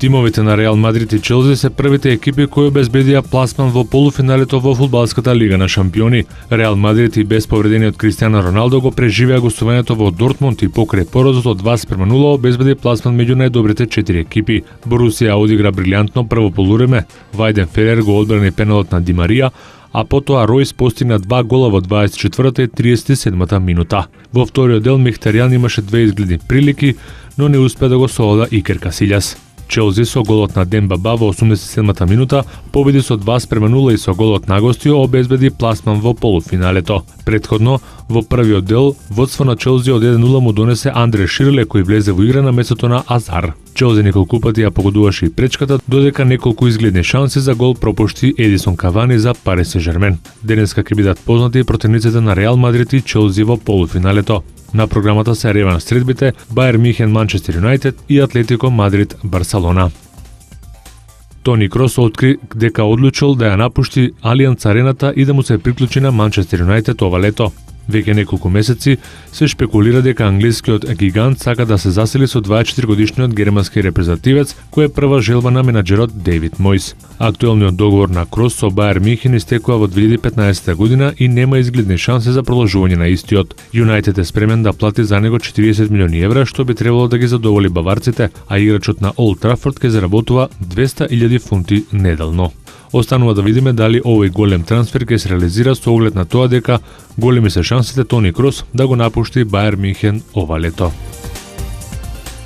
Тимовите на Реал Мадрид и Челси се првите екипи кои обезбедија пласман во полуфиналето во фудбалската лига на шампиони. Реал Мадрид и без повредениот Кристијано Роналдо го преживеа гостувањето во Дортмунд и покрај поразот од 2:0 обезбеди пласман меѓу најдобрите 4 екипи. Борусија одигра брилјантно прво полувреме, Вајден Ферер го одбрани пеналот на Ди Марија, а потоа Ројс постигна 2 гола во 24-та и 37-та минута. Во вториот дел Михтарјан имаше две изгледни прилики, но не успеа да го совлада Икер Касилјас. Челси со голот на Дембаба во 87-та минута победи со 2:0 и со голот на гости обезбеди пласман во полуфиналето. Претходно, во првиот дел, водство на Челси од 1:0 му донесе Андре Ширле кој влезе во игра на местото на Азар. Челси неколку пати ја погодуваше и пречката, додека неколку изгледни шанси за гол пропушти Едисон Кавани за Пари Сен-Жермен. Денеска ќе бидат познати противниците на Реал Мадрид и Челси во полуфиналето. На програмата се реванш средбите Бајер Михен Манчестер Юнајтед и Атлетико Мадрид Барселона. Тони Крос откри дека одлучил да ја напушти Алијанц Арената и да му се приклучи на Манчестер Юнајтед ова лето. Веќе неколку месеци се шпекулира дека англискиот гигант сака да се засели со 24-годишниот германски репрезентативец, кој е прва желба на менаџерот Дейвид Мојс. Актуелниот договор на Крос со Бајер Михен истекува во 2015 година и нема изгледни шанси за продолжување на истиот. Юнајтед е спремен да плати за него 40 милиони евра, што би требало да ги задоволи баварците, а играчот на Олд Трафорд ќе заработува 200.000 фунти неделно. Останува да видиме дали овој голем трансфер ќе се реализира со оглед на тоа дека големи се шансите Тони Крос да го напушти Бајер Михен ова лето.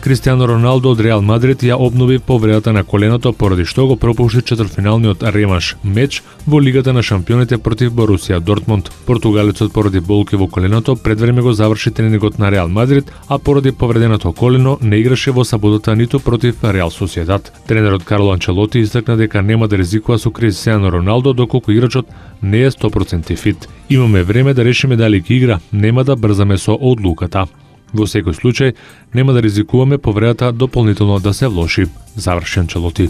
Кристијано Роналдо од Реал Мадрид ја обнови повредата на коленото поради што го пропушти четвртфиналниот реванш меч во Лигата на шампионите против Борусија Дортмунд. Португалецот поради болки во коленото предвреме го заврши тренингот на Реал Мадрид, а поради повреденото колено не играше во саботата ниту против Реал Сосиедад. Тренерот Карло Анчелоти истакна дека нема да ризикува со Кристијано Роналдо доколку играчот не е 100% фит. Имаме време да решиме дали ќе игра, нема да брзаме со одлуката. Во секој случај, нема да ризикуваме повредата дополнително да се влоши, заврши Анчелоти.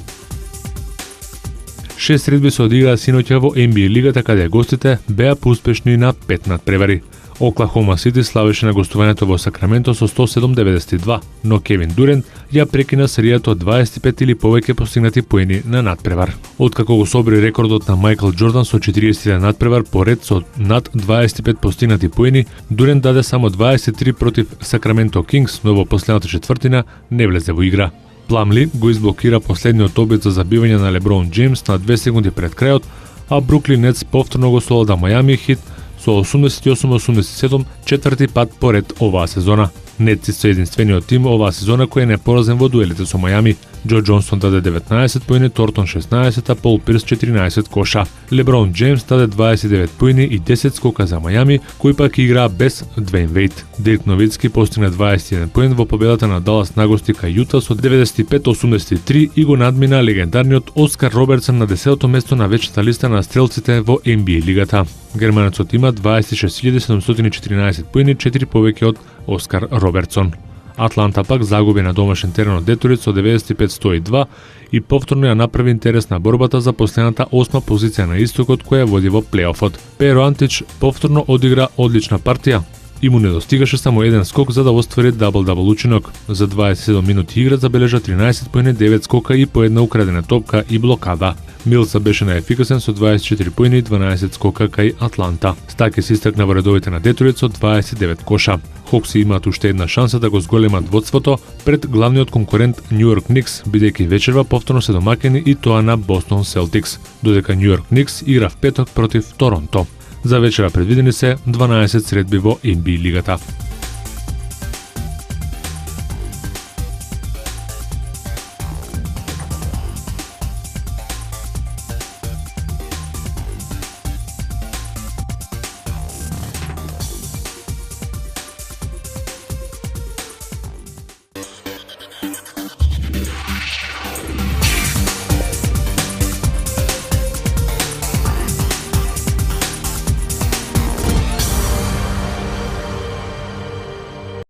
6 средби се одиграа синоќа во NBA лигата каде гостите беа поуспешни на 5 надпревари. Оклахома Сити славеше на гостувањето во Сакраменто со 107-92, но Кевин Дурент ја прекина серијата од 25 или повеќе постигнати поени на надпревар. Откако го собри рекордот на Мајкл Џордан со 41 надпревар поред со над 25 постигнати поени, Дурент даде само 23 против Сакраменто Кингс, но во последната четвртина не влезе во игра. Пламли го изблокира последниот обид за забивање на Леброн Џеймс на 2 секунди пред крајот, а Бруклин Нетс повторно го совлада Мајами Хит со 88-87 четврти пат поред оваа сезона. Нетси се единствениот тим оваа сезона кој е непоразен во дуелите со Мајами. Џо Џонсон даде 19 поени, Тортон 16, а Пол Пирс 14 коша. Леброн Џеймс даде 29 поени и 10 скока за Мајами, кој пак играа без Двејн Вејд. Дирк Новицки постигна 21 поен во победата на Далас на гости кај Јута со 95-83 и го надмина легендарниот Оскар Робертсон на 10-то место на вечната листа на стрелците во NBA лигата. Германецот има 26.714 поени, 4 повеќе од Оскар Робертсон. Атланта пак загуби на домашен терен од Детройт со 95-102 и повторно ја направи интересна борбата за последната 8 позиција на истокот која води во плейофот. Перо Антич повторно одигра одлична партија и му недостигаше само еден скок за да оствари дабл-дабл учинок. За 27 минути игра забележа 13 поени, 9 скока и по една украдена топка и блокада. Милса беше најефикасен со 24 поени и 12 скока кај Атланта. Стаки се истакна во редовите на Детройт со 29 коша. Хокси имаат уште една шанса да го зголемат водството пред главниот конкурент Нью Йорк Никс, бидејќи вечерва повторно се домакини и тоа на Бостон Селтикс, додека Нью Йорк Никс игра в петок против Торонто. За вечера предвидени се 12 средби во NBA лигата.